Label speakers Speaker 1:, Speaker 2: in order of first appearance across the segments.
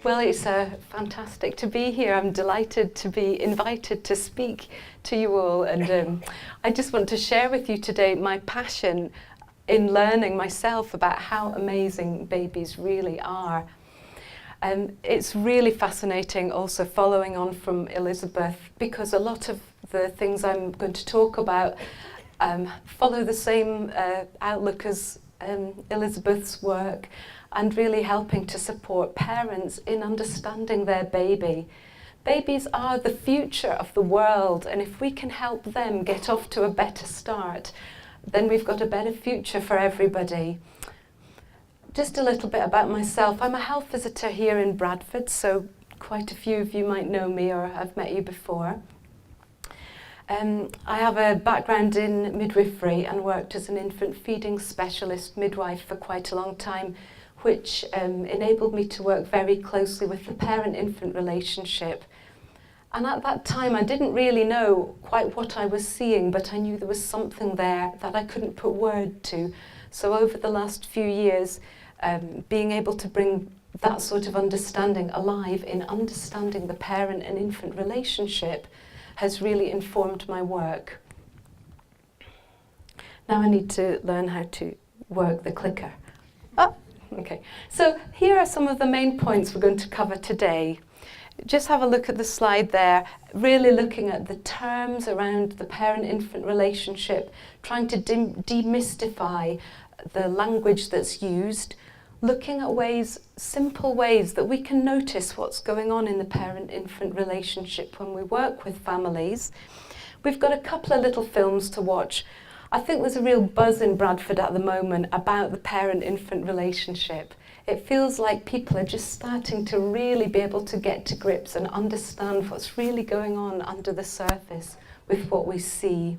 Speaker 1: Well, it's fantastic to be here. I'm delighted to be invited to speak to you all, and I just want to share with you today my passion in learning myself about how amazing babies really are. It's really fascinating also following on from Elizabeth, because a lot of the things I'm going to talk about follow the same outlook as Elizabeth's work, and really helping to support parents in understanding their baby. Babies are the future of the world, and if we can help them get off to a better start, then we've got a better future for everybody. Just a little bit about myself. I'm a health visitor here in Bradford, so quite a few of you might know me or I've met you before. I have a background in midwifery and worked as an infant feeding specialist midwife for quite a long time, which enabled me to work very closely with the parent-infant relationship. And at that time I didn't really know quite what I was seeing, but I knew there was something there that I couldn't put word to. So over the last few years, being able to bring that sort of understanding alive in understanding the parent and infant relationship has really informed my work. Now I need to learn how to work the clicker. Oh, okay. So here are some of the main points we're going to cover today. Just have a look at the slide there, really looking at the terms around the parent-infant relationship, trying to demystify the language that's used, looking at ways, simple ways that we can notice what's going on in the parent-infant relationship when we work with families. We've got a couple of little films to watch. I think there's a real buzz in Bradford at the moment about the parent-infant relationship. It feels like people are just starting to really be able to get to grips and understand what's really going on under the surface with what we see.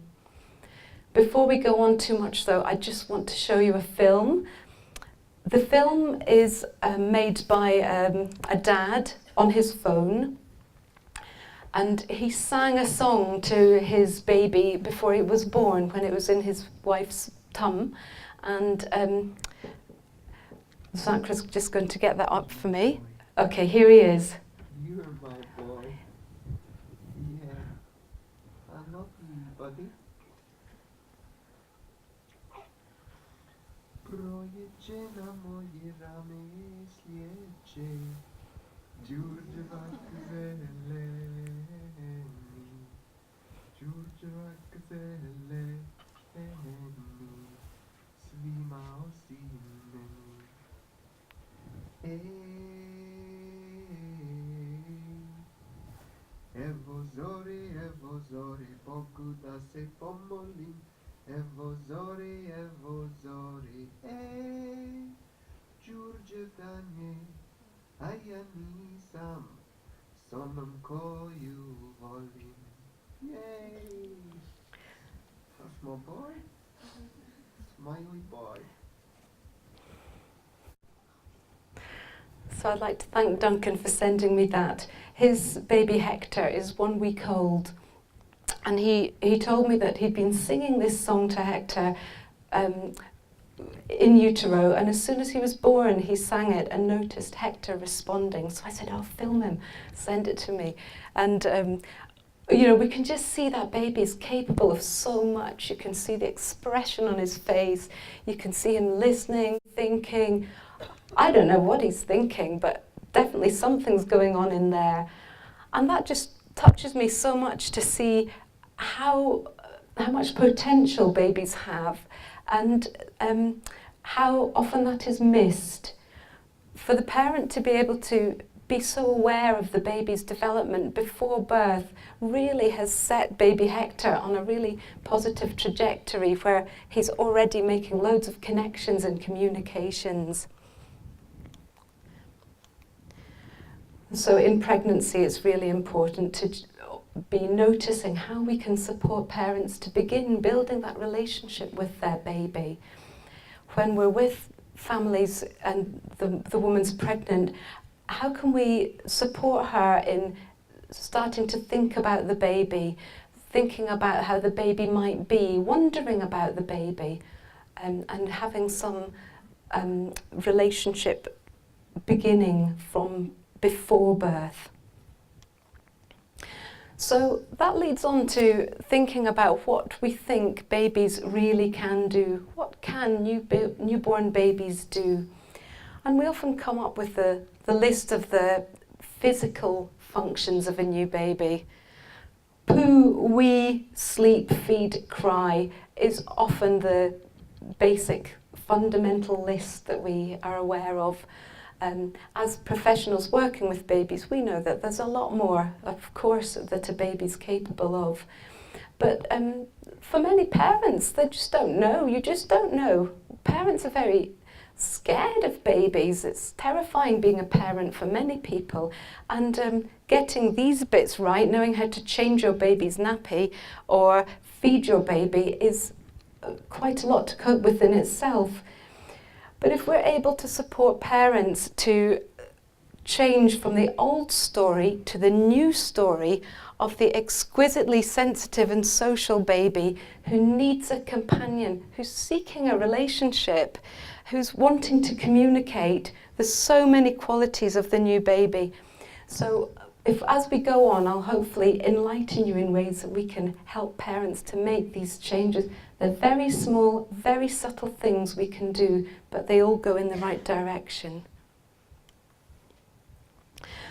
Speaker 1: Before we go on too much though, I just want to show you a film. The film is made by a dad on his phone, and he sang a song to his baby before he was born, when it was in his wife's tum, and Zakra's just going to get that up for me. Okay, here he is.
Speaker 2: You're my boy. Yeah. I love you, buddy. Proječe na moje rame slječe, Đurđevak zeleni, Đurđevak zeleni, svima osimeni. Evo zori, Bogu da se pomolim. Evo zori, Đurđevdanje, a ja nisam s onom koju volim. Yay! That's my boy. Smiley boy.
Speaker 1: So I'd like to thank Duncan for sending me that. His baby Hector is 1 week old. And he told me that he'd been singing this song to Hector in utero, and as soon as he was born he sang it and noticed Hector responding. So I said, "Oh, film him, send it to me." And you know, we can just see that baby is capable of so much. You can see the expression on his face, you can see him listening, thinking. I don't know what he's thinking, but definitely something's going on in there. And that just touches me so much to see how much potential babies have, and how often that is missed. For the parent to be able to be so aware of the baby's development before birth really has set baby Hector on a really positive trajectory where he's already making loads of connections and communications. So in pregnancy it's really important to be noticing how we can support parents to begin building that relationship with their baby. When we're with families and the woman's pregnant, how can we support her in starting to think about the baby, thinking about how the baby might be, wondering about the baby, and having some relationship beginning from before birth. So that leads on to thinking about what we think babies really can do. What can newborn babies do? And we often come up with the list of the physical functions of a new baby. Poo, wee, sleep, feed, cry is often the basic fundamental list that we are aware of. As professionals working with babies, we know that there's a lot more, of course, that a baby's capable of. But for many parents, they just don't know. You just don't know. Parents are very scared of babies. It's terrifying being a parent for many people. And getting these bits right, knowing how to change your baby's nappy or feed your baby is quite a lot to cope with in itself. But if we're able to support parents to change from the old story to the new story of the exquisitely sensitive and social baby who needs a companion, who's seeking a relationship, who's wanting to communicate, there's so many qualities of the new baby. So if, as we go on, I'll hopefully enlighten you in ways that we can help parents to make these changes. They're very small, very subtle things we can do, but they all go in the right direction.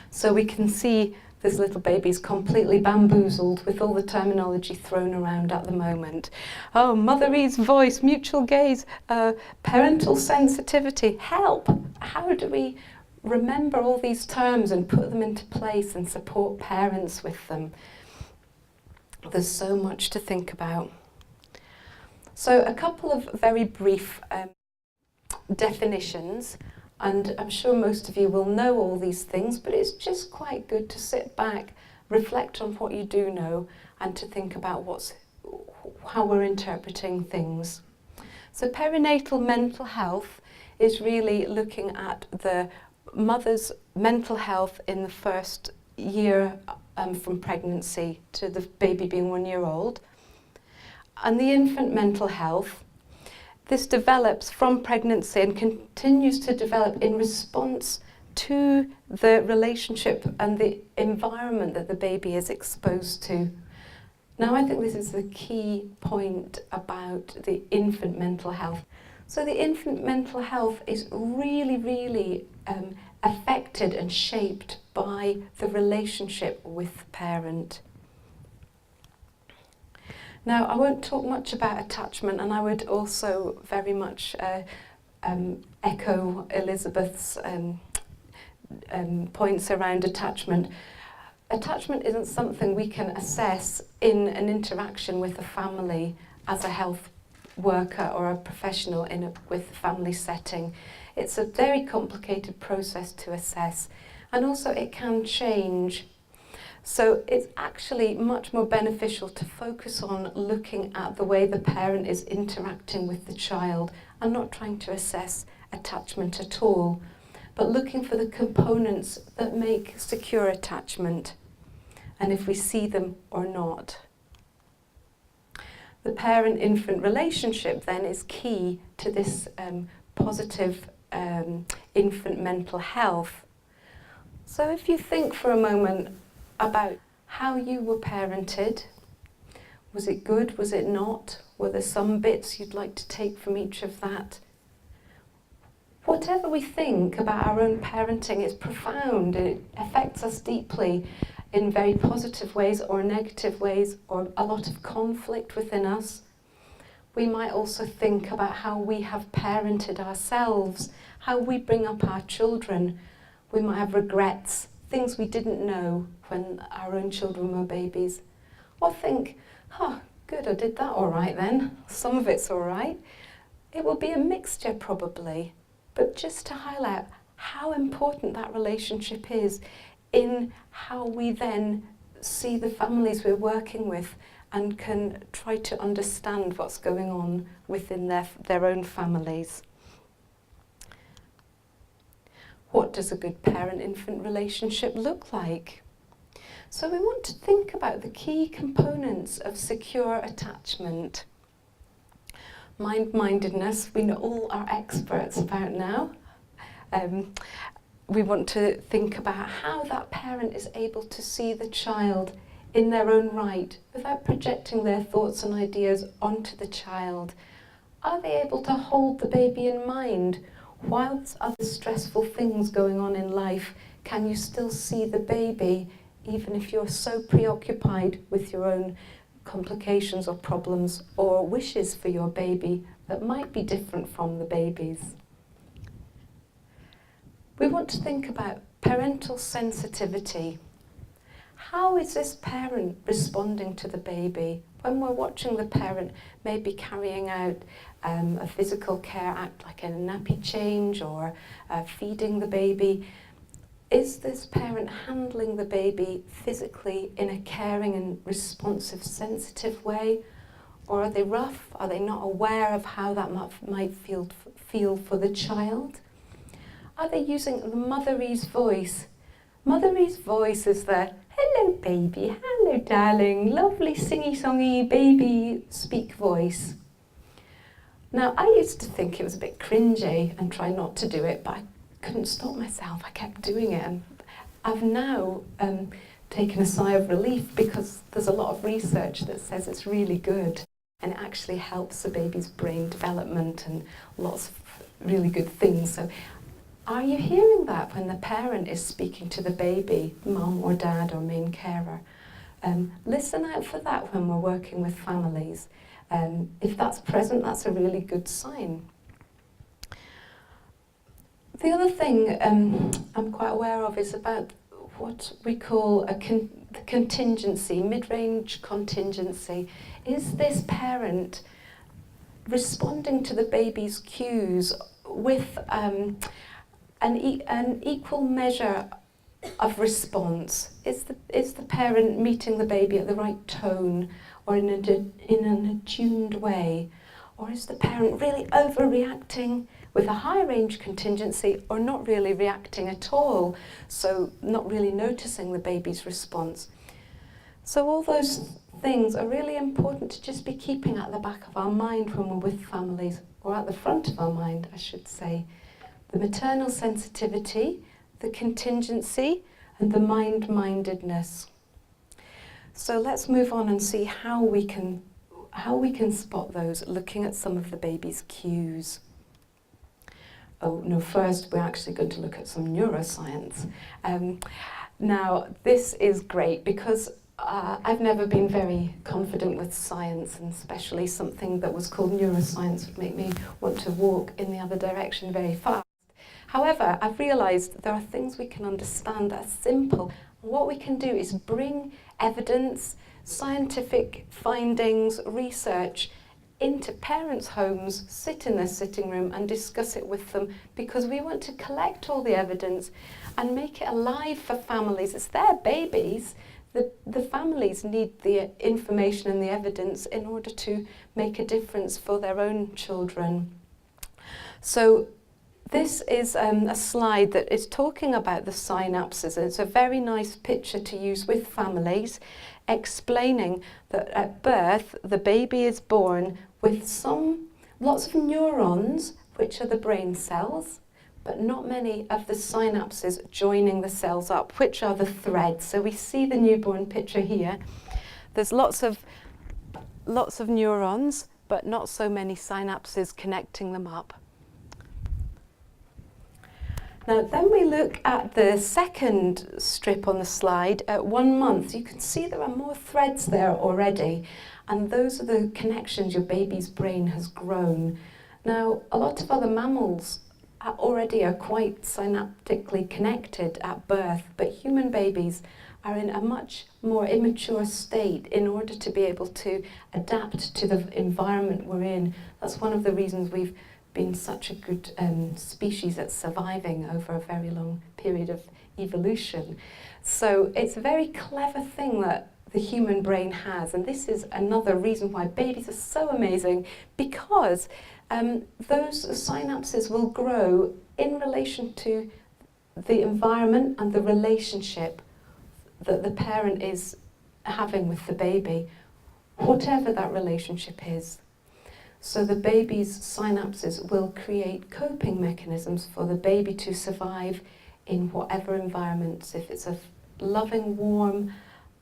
Speaker 1: So we can see this little baby's completely bamboozled with all the terminology thrown around at the moment. Oh, motherese voice, mutual gaze, parental sensitivity, help! How do we remember all these terms and put them into place and support parents with them? There's so much to think about. So a couple of very brief definitions, and I'm sure most of you will know all these things, but it's just quite good to sit back, reflect on what you do know, and to think about how we're interpreting things. So perinatal mental health is really looking at the mother's mental health in the first year from pregnancy to the baby being 1 year old. And the infant mental health, this develops from pregnancy and continues to develop in response to the relationship and the environment that the baby is exposed to. Now, I think this is the key point about the infant mental health. So the infant mental health is really, really affected and shaped by the relationship with the parent. Now, I won't talk much about attachment, and I would also very much echo Elizabeth's points around attachment. Attachment isn't something we can assess in an interaction with a family as a health worker or a professional with a family setting. It's a very complicated process to assess, and also it can change. So it's actually much more beneficial to focus on looking at the way the parent is interacting with the child and not trying to assess attachment at all, but looking for the components that make secure attachment and if we see them or not. The parent-infant relationship then is key to this positive infant mental health. So if you think for a moment about how you were parented, was it good, was it not? Were there some bits you'd like to take from each of that? Whatever we think about our own parenting is profound. It affects us deeply in very positive ways or negative ways, or a lot of conflict within us. We might also think about how we have parented ourselves, how we bring up our children. We might have regrets, things we didn't know when our own children were babies. Or think, good, I did that all right then. Some of it's all right. It will be a mixture probably, but just to highlight how important that relationship is in how we then see the families we're working with and can try to understand what's going on within their own families. What does a good parent-infant relationship look like? So we want to think about the key components of secure attachment. Mind-mindedness, we all are experts about now. we want to think about how that parent is able to see the child in their own right without projecting their thoughts and ideas onto the child. Are they able to hold the baby in mind whilst other stressful things going on in life? Can you still see the baby even if you're so preoccupied with your own complications or problems or wishes for your baby that might be different from the baby's? We want to think about parental sensitivity. How is this parent responding to the baby? When we're watching the parent maybe carrying out a physical care act like a nappy change or feeding the baby, is this parent handling the baby physically in a caring and responsive, sensitive way? Or are they rough? Are they not aware of how that might feel for the child? Are they using the motherese voice? Motherese voice is the hello baby, hello darling, lovely singy-songy baby speak voice. Now I used to think it was a bit cringy and try not to do it, but I couldn't stop myself, I kept doing it. And I've now taken a sigh of relief because there's a lot of research that says it's really good and it actually helps the baby's brain development and lots of really good things. So are you hearing that when the parent is speaking to the baby, mum or dad or main carer? Listen out for that when we're working with families. If that's present, that's a really good sign. The other thing I'm quite aware of is about what we call the contingency, mid-range contingency. Is this parent responding to the baby's cues with an equal measure of response? Is the parent meeting the baby at the right tone or in an attuned way? Or is the parent really overreacting with a high range contingency or not really reacting at all, so not really noticing the baby's response? So all those things are really important to just be keeping at the back of our mind when we're with families, or at the front of our mind, I should say. The maternal sensitivity, the contingency, and the mind-mindedness. So let's move on and see how we can spot those, looking at some of the baby's cues. Oh no, first we're actually going to look at some neuroscience. Now this is great because I've never been very confident with science, and especially something that was called neuroscience would make me want to walk in the other direction very fast. However, I've realised there are things we can understand that are simple. What we can do is bring evidence, scientific findings, research into parents' homes, sit in their sitting room and discuss it with them, because we want to collect all the evidence and make it alive for families. It's their babies. The families need the information and the evidence in order to make a difference for their own children. So this is a slide that is talking about the synapses. It's a very nice picture to use with families, explaining that at birth the baby is born with lots of neurons, which are the brain cells, but not many of the synapses joining the cells up, which are the threads. So we see the newborn picture here. There's lots of neurons, but not so many synapses connecting them up. Now then we look at the second strip on the slide at 1 month. You can see there are more threads there already, and those are the connections your baby's brain has grown. Now a lot of other mammals already are quite synaptically connected at birth, but human babies are in a much more immature state in order to be able to adapt to the environment we're in. That's one of the reasons we've been such a good species at surviving over a very long period of evolution. So it's a very clever thing that the human brain has, and this is another reason why babies are so amazing, because those synapses will grow in relation to the environment and the relationship that the parent is having with the baby, whatever that relationship is. So the baby's synapses will create coping mechanisms for the baby to survive in whatever environments, if it's a loving, warm,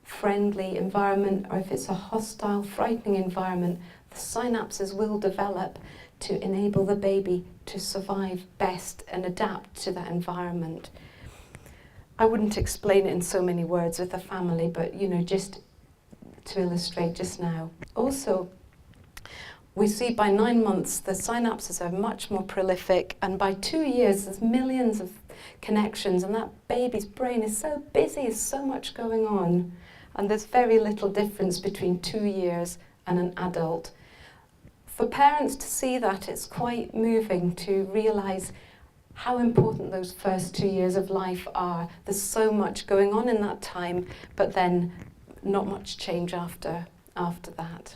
Speaker 1: friendly environment, or if it's a hostile, frightening environment, the synapses will develop to enable the baby to survive best and adapt to that environment. I wouldn't explain it in so many words with a family, but just to illustrate just now. Also, we see by 9 months the synapses are much more prolific, and by 2 years there's millions of connections, and that baby's brain is so busy, there's so much going on, and there's very little difference between 2 years and an adult. For parents to see that, it's quite moving to realise how important those first 2 years of life are. There's so much going on in that time, but then not much change after that.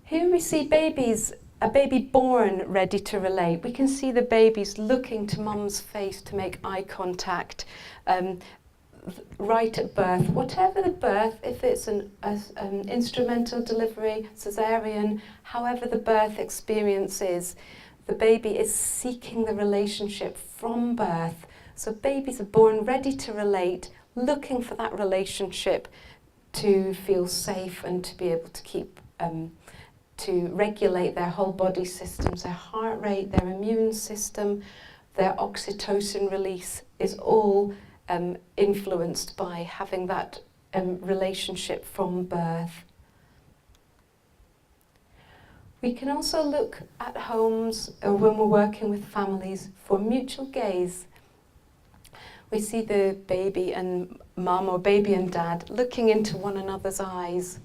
Speaker 1: Here we see a baby born ready to relate. We can see the babies looking to mum's face to make eye contact right at birth. Whatever the birth, if it's an instrumental delivery, cesarean, however the birth experience is, the baby is seeking the relationship from birth. So babies are born ready to relate, looking for that relationship to feel safe and to be able to keep to regulate their whole body systems, their heart rate, their immune system, their oxytocin release is all influenced by having that relationship from birth. We can also look at homes or when we're working with families for mutual gaze. We see the baby and mum or baby and dad looking into one another's eyes.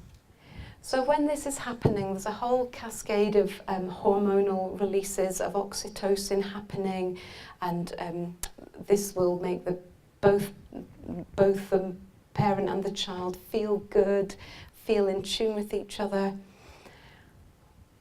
Speaker 1: So when this is happening, there's a whole cascade of hormonal releases of oxytocin happening, and this will make both the parent and the child feel good, feel in tune with each other.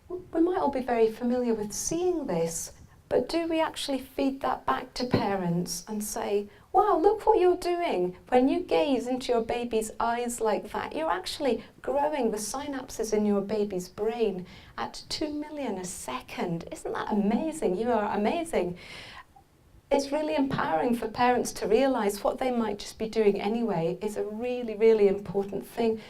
Speaker 1: We might all be very familiar with seeing this, but do we actually feed that back to parents and say, wow, look what you're doing. When you gaze into your baby's eyes like that, you're actually growing the synapses in your baby's brain at 2 million a second. Isn't that amazing? You are amazing. It's really empowering for parents to realise what they might just be doing anyway is a really, really important thing.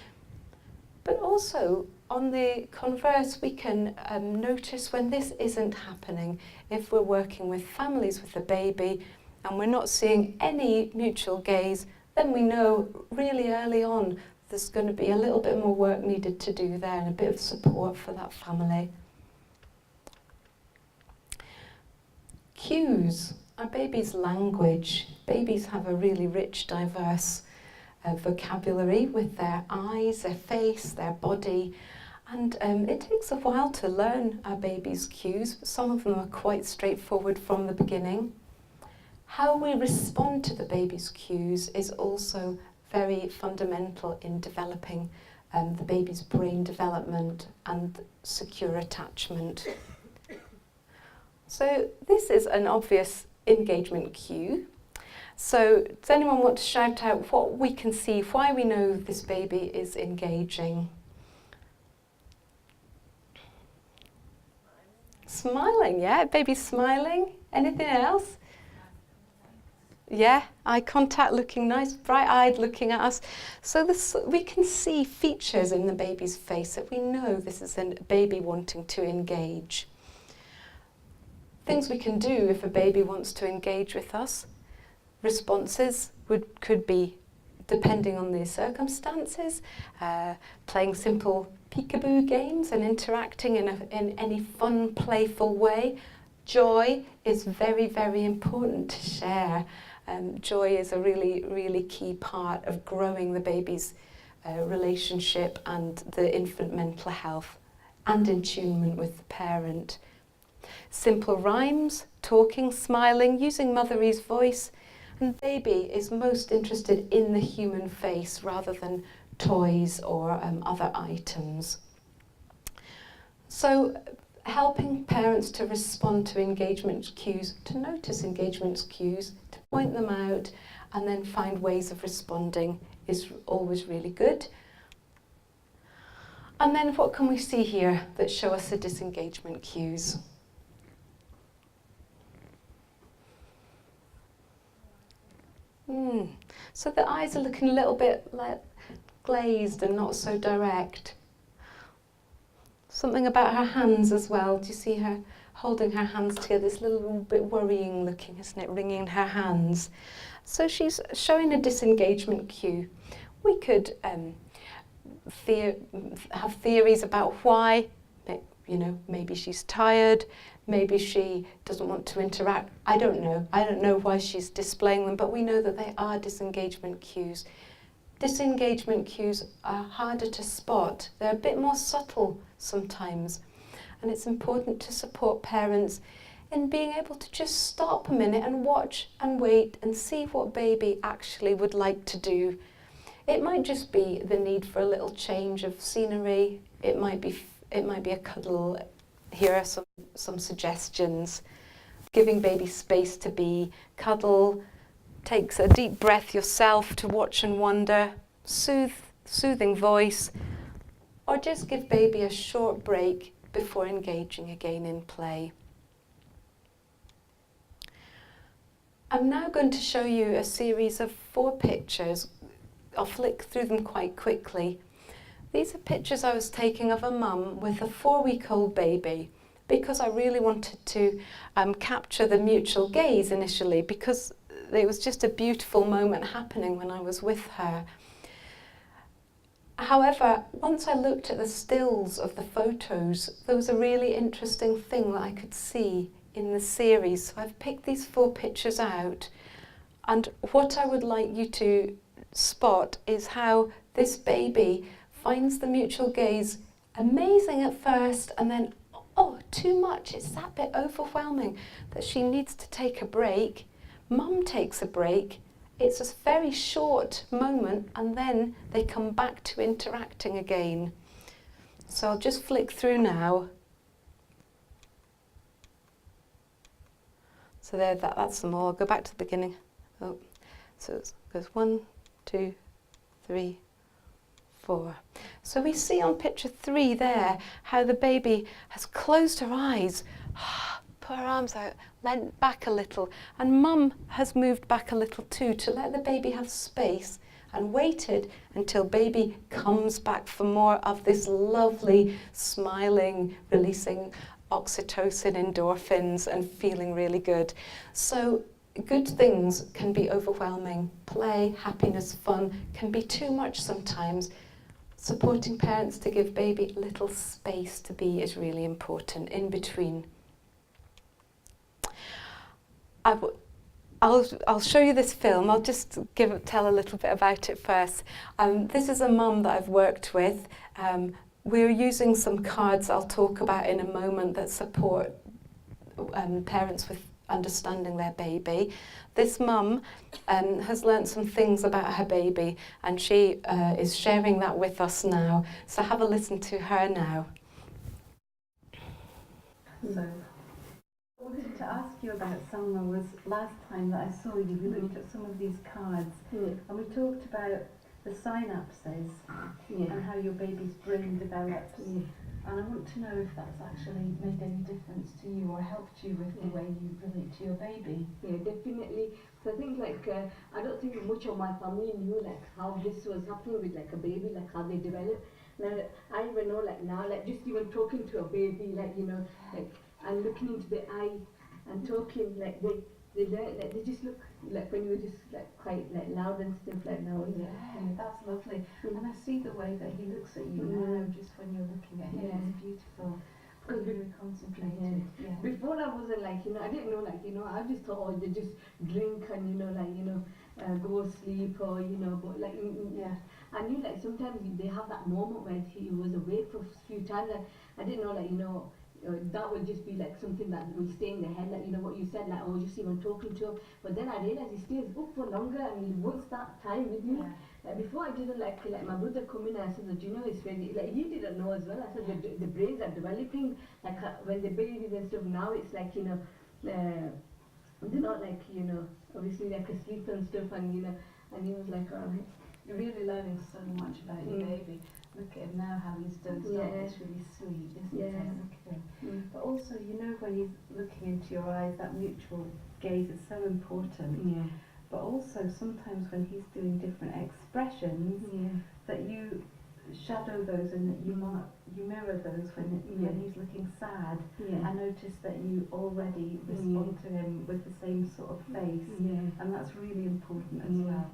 Speaker 1: But also, on the converse, we can notice when this isn't happening. If we're working with families with a baby and we're not seeing any mutual gaze, then we know really early on there's going to be a little bit more work needed to do there and a bit of support for that family. Cues. Our baby's language. Babies have a really rich, diverse vocabulary with their eyes, their face, their body. And it takes a while to learn our baby's cues, but some of them are quite straightforward from the beginning. How we respond to the baby's cues is also very fundamental in developing the baby's brain development and secure attachment. So this is an obvious engagement cue. So does anyone want to shout out what we can see, why we know this baby is engaging? Smiling, yeah, baby's smiling. Anything else? Yeah, eye contact, looking nice, bright-eyed, looking at us. So we can see features in the baby's face that we know this is a baby wanting to engage. Things we can do if a baby wants to engage with us. Responses could be, depending on the circumstances, playing simple peekaboo games and interacting in any fun, playful way. Joy is very, very important to share. Joy is a really, really key part of growing the baby's relationship and the infant mental health and attunement with the parent. Simple rhymes, talking, smiling, using Motherese voice, and baby is most interested in the human face rather than toys or other items. So helping parents to respond to engagement cues, to notice engagement cues, to point them out and then find ways of responding is always really good. And then what can we see here that show us the disengagement cues? So the eyes are looking a little bit like glazed and not so direct. Something about her hands as well. Do you see her holding her hands together? It's a little bit worrying looking, isn't it? Wringing her hands. So she's showing a disengagement cue. We could have theories about why. You know, maybe she's tired, maybe she doesn't want to interact. I don't know. I don't know why she's displaying them, but we know that they are disengagement cues. Disengagement cues are harder to spot. They're a bit more subtle sometimes. And it's important to support parents in being able to just stop a minute and watch and wait and see what baby actually would like to do. It might just be the need for a little change of scenery. It might be a cuddle. Here are some suggestions. Giving baby space to be, cuddle, takes a deep breath yourself to watch and wonder, soothing voice, or just give baby a short break before engaging again in play. I'm now going to show you a series of 4 pictures. I'll flick through them quite quickly. These are pictures I was taking of a mum with a 4-week-old baby, because I really wanted to capture the mutual gaze initially, because it was just a beautiful moment happening when I was with her. However, once I looked at the stills of the photos, there was a really interesting thing that I could see in the series. So I've picked these 4 pictures out, and what I would like you to spot is how this baby finds the mutual gaze amazing at first, and then, oh, too much. It's that bit overwhelming that she needs to take a break. Mum takes a break. It's a very short moment, and then they come back to interacting again. So I'll just flick through now. So there, that's them all. I'll go back to the beginning. Oh, so it goes 1, 2, 3, 4. So we see on picture 3 there how the baby has closed her eyes, put her arms out, leant back a little, and Mum has moved back a little too to let the baby have space, and waited until baby comes back for more of this lovely smiling, releasing oxytocin, endorphins, and feeling really good. So good things can be overwhelming. Play, happiness, fun can be too much sometimes. Supporting parents to give baby little space to be is really important in between. I'll show you this film. I'll just tell a little bit about it first. This is a mum that I've worked with. We're using some cards I'll talk about in a moment that support parents with understanding their baby. This mum has learnt some things about her baby, and she is sharing that with us now. So have a listen to her now.
Speaker 3: So, I wanted to ask you about something. Was last time that I saw you, we looked at some of these cards, and we talked about the synapses and how your baby's brain develops. And I want to know if that's actually made any difference to you or helped you with the way you relate to your baby.
Speaker 4: Yeah, definitely. So I think I don't think much of my family knew like how this was happening with like a baby, like how they develop. Now I even know like now, like just even talking to a baby, like like and looking into the eye and talking, like they learn, like they just look like when you were just like quite like loud and stuff like now.
Speaker 3: That's lovely. And I see the way that he looks at you now, just when you're looking at him. It's beautiful. Really concentrated.
Speaker 4: Before I wasn't like, I didn't know like, I just thought, oh, they just drink and, go sleep or, but like, I knew like sometimes they have that moment where he was awake for a few times, and I didn't know like, that would just be like something that will stay in the head, like, what you said, like, oh, just even talking to him. But then I realized he stays up for longer and he wants that time with me. Like before I didn't like my brother come in and I said, do you know it's ready? Like he didn't know as well. I said the brains are developing, like when the babies and stuff. Now it's like they're not like obviously like asleep and stuff, and and he was like, all right.
Speaker 3: You're really learning so much about your baby. Look at him now, how he's dozed off. It's really sweet, isn't it? Look at him. But also, when he's looking into your eyes, that mutual gaze is so important. but also sometimes when he's doing different expressions, that you shadow those and that you mirror those when he's looking sad. I notice that you already respond to him with the same sort of face, and that's really important as well.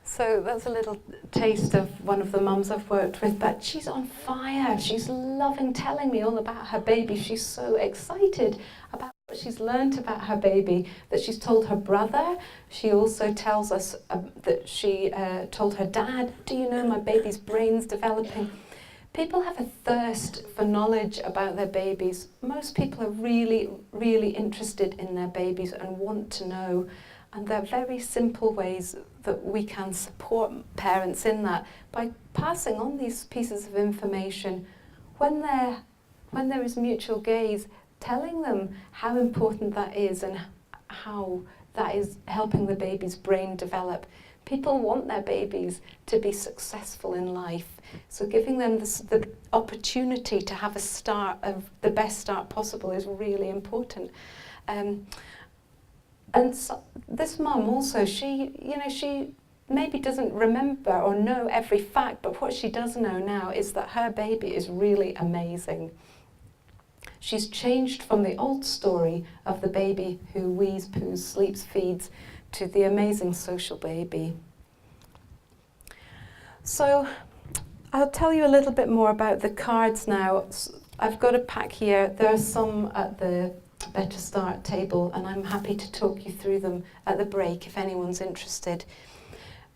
Speaker 1: So that's a little taste of one of the mums I've worked with, but she's on fire. She's loving telling me all about her baby. She's so excited about what she's learnt about her baby, that she's told her brother. She also tells us that she told her dad, do you know my baby's brain's developing? People have a thirst for knowledge about their babies. Most people are really, really interested in their babies and want to know. And there are very simple ways that we can support parents in that by passing on these pieces of information when there is mutual gaze, telling them how important that is and how that is helping the baby's brain develop. People want their babies to be successful in life, so giving them the opportunity to have a start of the best start possible is really important. And so this mum also, she maybe doesn't remember or know every fact, but what she does know now is that her baby is really amazing. She's changed from the old story of the baby who wees, poos, sleeps, feeds, to the amazing social baby. So I'll tell you a little bit more about the cards now. I've got a pack here. There are some at the Better Start table, and I'm happy to talk you through them at the break if anyone's interested.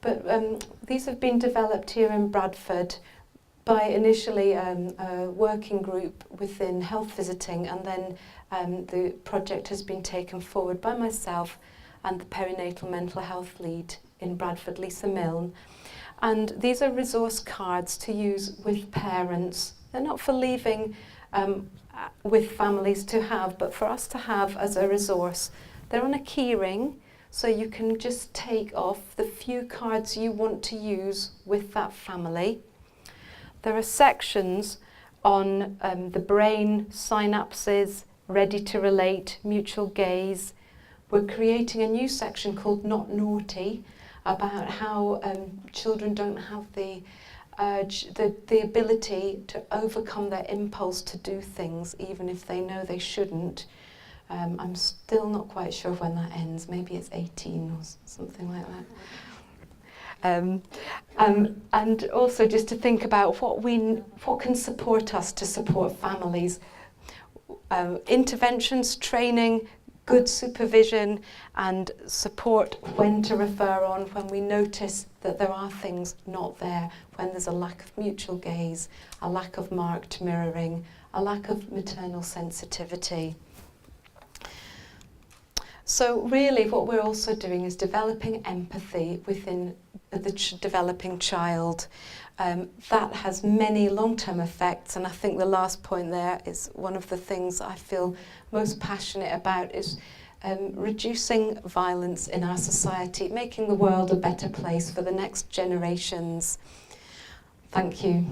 Speaker 1: But these have been developed here in Bradford by initially a working group within health visiting, and then the project has been taken forward by myself and the perinatal mental health lead in Bradford, Lisa Milne. And these are resource cards to use with parents. They're not for leaving with families to have, but for us to have as a resource. They're on a key ring, so you can just take off the few cards you want to use with that family. There are sections on the brain, synapses, ready to relate, mutual gaze. We're creating a new section called Not Naughty, about how children don't have the urge, the ability to overcome their impulse to do things, even if they know they shouldn't. I'm still not quite sure when that ends. Maybe it's 18 or something like that. And also just to think about what can support us to support families. Interventions, training, good supervision and support when to refer on when we notice that there are things not there, when there's a lack of mutual gaze, a lack of marked mirroring, a lack of maternal sensitivity. So really what we're also doing is developing empathy within the developing child. That has many long-term effects, and I think the last point there is one of the things I feel most passionate about is reducing violence in our society, making the world a better place for the next generations. Thank you.